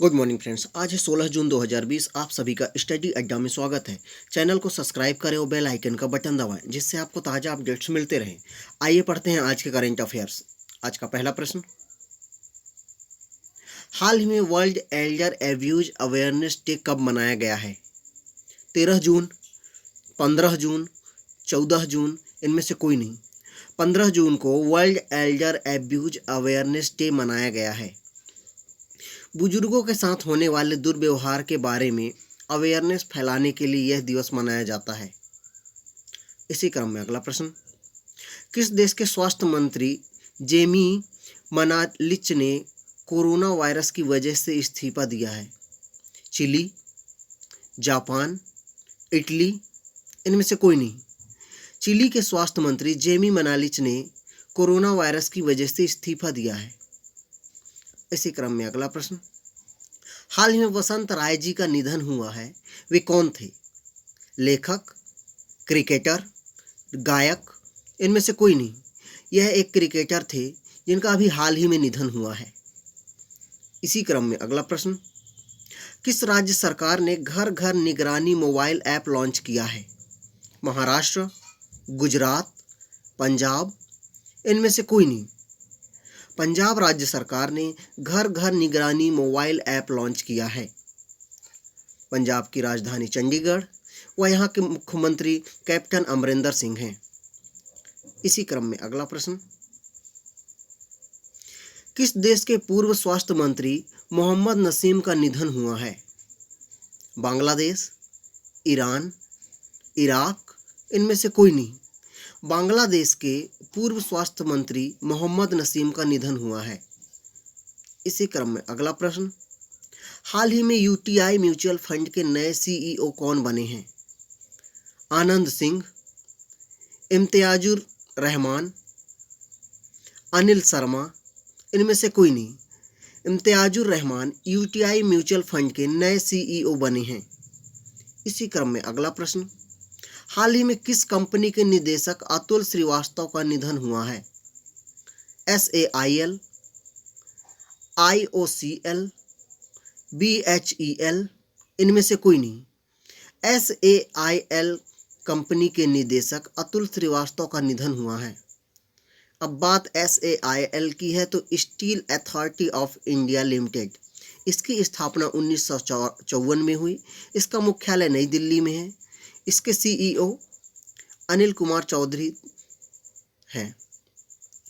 Good morning friends. आज है 16 जून 2020। आप सभी का स्टडी अड्डा में स्वागत है। चैनल को सब्सक्राइब करें और बेल आइकन का बटन दबाएं जिससे आपको ताज़ा अपडेट्स मिलते रहें। आइए पढ़ते हैं आज के करंट अफेयर्स। आज का पहला प्रश्न, हाल ही में world Elder abuse awareness day कब मनाया गया है? 13 जून, 15 जून, 14 जून, इनमें से कोई नहीं। 15 जून को world Elder abuse awareness day मनाया गया है। बुजुर्गों के साथ होने वाले दुर्व्यवहार के बारे में अवेयरनेस फैलाने के लिए यह दिवस मनाया जाता है। इसी क्रम में अगला प्रश्न, किस देश के स्वास्थ्य मंत्री जेमी मनालिच ने कोरोना वायरस की वजह से इस्तीफा दिया है? चिली, जापान, इटली, इनमें से कोई नहीं। चिली के स्वास्थ्य मंत्री जेमी मनालिच ने कोरोना वायरस की वजह से इस्तीफा दिया है। इसी क्रम में अगला प्रश्न, हाल ही में वसंत राय जी का निधन हुआ है, वे कौन थे? लेखक, क्रिकेटर, गायक, इनमें से कोई नहीं। यह एक क्रिकेटर थे जिनका अभी हाल ही में निधन हुआ है। इसी क्रम में अगला प्रश्न, किस राज्य सरकार ने घर घर निगरानी मोबाइल ऐप लॉन्च किया है? महाराष्ट्र, गुजरात, पंजाब, इनमें से कोई नहीं। पंजाब राज्य सरकार ने घर घर निगरानी मोबाइल ऐप लॉन्च किया है। पंजाब की राजधानी चंडीगढ़ व यहाँ के मुख्यमंत्री कैप्टन अमरिंदर सिंह हैं। इसी क्रम में अगला प्रश्न, किस देश के पूर्व स्वास्थ्य मंत्री मोहम्मद नसीम का निधन हुआ है? बांग्लादेश, ईरान, इराक, इनमें से कोई नहीं। बांग्लादेश के पूर्व स्वास्थ्य मंत्री मोहम्मद नसीम का निधन हुआ है। इसी क्रम में अगला प्रश्न, हाल ही में यूटीआई म्यूचुअल फंड के नए सीईओ कौन बने हैं? आनंद सिंह, इम्तियाजुर रहमान, अनिल शर्मा, इनमें से कोई नहीं। Imtiazur Rahman UTI mutual fund के नए सीईओ बने हैं। इसी क्रम में अगला प्रश्न, हाल ही में किस कंपनी के निदेशक अतुल श्रीवास्तव का निधन हुआ है? SAIL, IOCL, BHEL, इनमें से कोई नहीं। SAIL कंपनी के निदेशक अतुल श्रीवास्तव का निधन हुआ है। अब बात SAIL की है तो steel authority of India limited, इसकी स्थापना 1954 में हुई। इसका मुख्यालय नई दिल्ली में है। इसके CEO अनिल कुमार चौधरी हैं।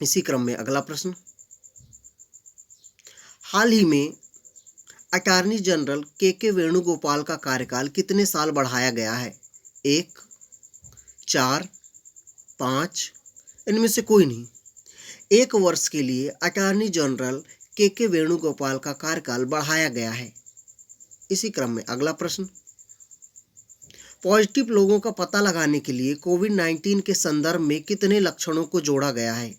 इसी क्रम में अगला प्रश्न, हाल ही में अटॉर्नी जनरल के वेणुगोपाल का कार्यकाल कितने साल बढ़ाया गया है? 1, 4, 5, इनमें से कोई नहीं। 1 वर्ष के लिए अटॉर्नी जनरल के वेणुगोपाल का कार्यकाल बढ़ाया गया है। इसी क्रम में अगला प्रश्न, पॉजिटिव लोगों का पता लगाने के लिए कोविड-19 के संदर्भ में कितने लक्षणों को जोड़ा गया है?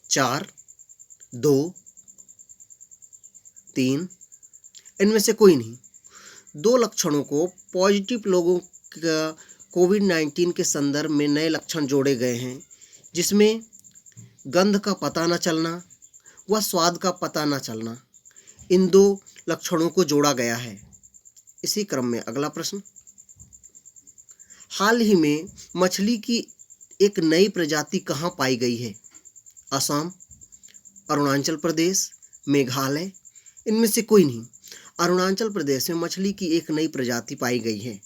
4, 2, 3, इनमें से कोई नहीं। 2 लक्षणों को पॉजिटिव लोगों का कोविड-19 के संदर्भ में नए लक्षण जोड़े गए हैं, जिसमें गंध का पता न चलना व स्वाद का पता न चलना, इन 2 लक्षणों को जोड़ा गया है। इसी क्रम में अगला प्रश्न, हाल ही में मछली की एक नई प्रजाति कहाँ पाई गई है? असम, अरुणाचल प्रदेश, मेघालय, इनमें से कोई नहीं। अरुणाचल प्रदेश में मछली की एक नई प्रजाति पाई गई है।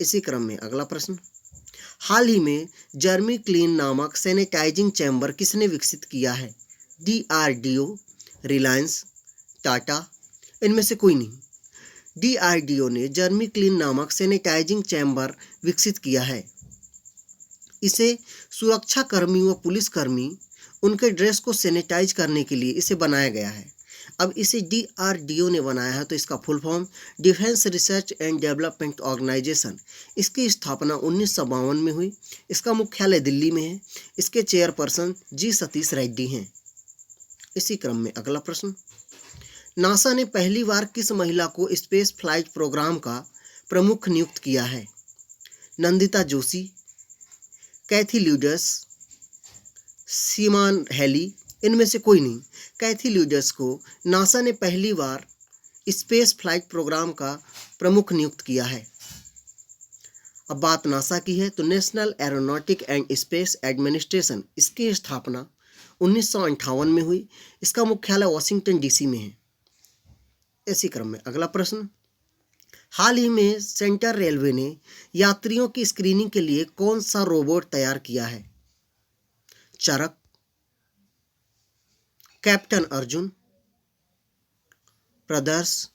इसी क्रम में अगला प्रश्न, हाल ही में जर्मी क्लीन नामक सैनिटाइजिंग चैम्बर किसने विकसित किया है? DRDO, रिलायंस, टाटा, इनमें से कोई नहीं। DRDO ने जर्मी क्लीन नामक सैनिटाइजिंग चैम्बर विकसित किया है। इसे सुरक्षा कर्मी व पुलिसकर्मी उनके ड्रेस को सैनिटाइज करने के लिए इसे बनाया गया है। अब इसे DRDO ने बनाया है तो इसका full form defence research and development organisation. इसकी स्थापना 1952 में हुई। इसका मुख्यालय दिल्ली में है। इसके चेयरपर्सन G सतीश रेड्डी हैं। इसी क्रम में अगला प्रश्न, नासा ने पहली बार किस महिला को स्पेस फ्लाइट प्रोग्राम का प्रमुख नियुक्त किया है? नंदिता जोशी, कैथी ल्यूडस, सीमान हेली, इनमें से कोई नहीं। कैथी ल्यूडस को नासा ने पहली बार स्पेस फ्लाइट प्रोग्राम का प्रमुख नियुक्त किया है। अब बात नासा की है तो national aeronautic and space administration, इसकी स्थापना 1958 में हुई। इसका मुख्यालय वाशिंगटन डीसी में है। इसी क्रम में अगला प्रश्न, हाल ही में सेंट्रल रेलवे ने यात्रियों की स्क्रीनिंग के लिए कौन सा रोबोट तैयार किया है? चरक, कैप्टन अर्जुन, ब्रदर्स,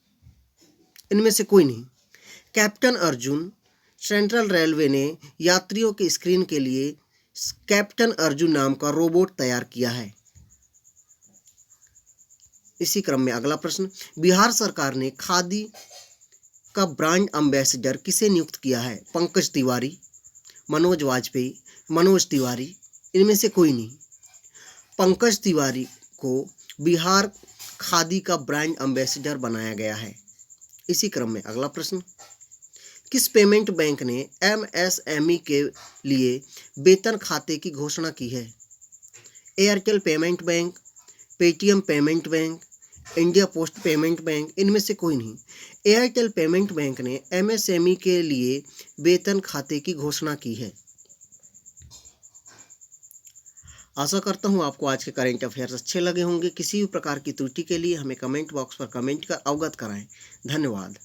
इनमें से कोई नहीं। कैप्टन अर्जुन, सेंट्रल रेलवे ने यात्रियों की स्क्रीन के लिए कैप्टन अर्जुन नाम का रोबोट तैयार किया है। इसी क्रम में अगला प्रश्न, बिहार सरकार ने खादी का ब्रांड एम्बेसडर किसे नियुक्त किया है? पंकज तिवारी, मनोज वाजपेयी, मनोज तिवारी, इनमें से कोई नहीं। पंकज तिवारी को बिहार खादी का ब्रांड एम्बेसडर बनाया गया है। इसी क्रम में अगला प्रश्न, किस पेमेंट बैंक ने एमएसएमई के लिए वेतन खाते की घोषणा की है? Airtel payment bank, Paytm payment bank, India post payment bank, इनमें से कोई नहीं। एयरटेल पेमेंट बैंक ने एमएसएमई के लिए वेतन खाते की घोषणा की है। आशा करता हूँ आपको आज के करेंट अफेयर्स अच्छे लगे होंगे। किसी भी प्रकार की त्रुटि के लिए हमें कमेंट बॉक्स पर कमेंट कर अवगत कराएं। धन्यवाद।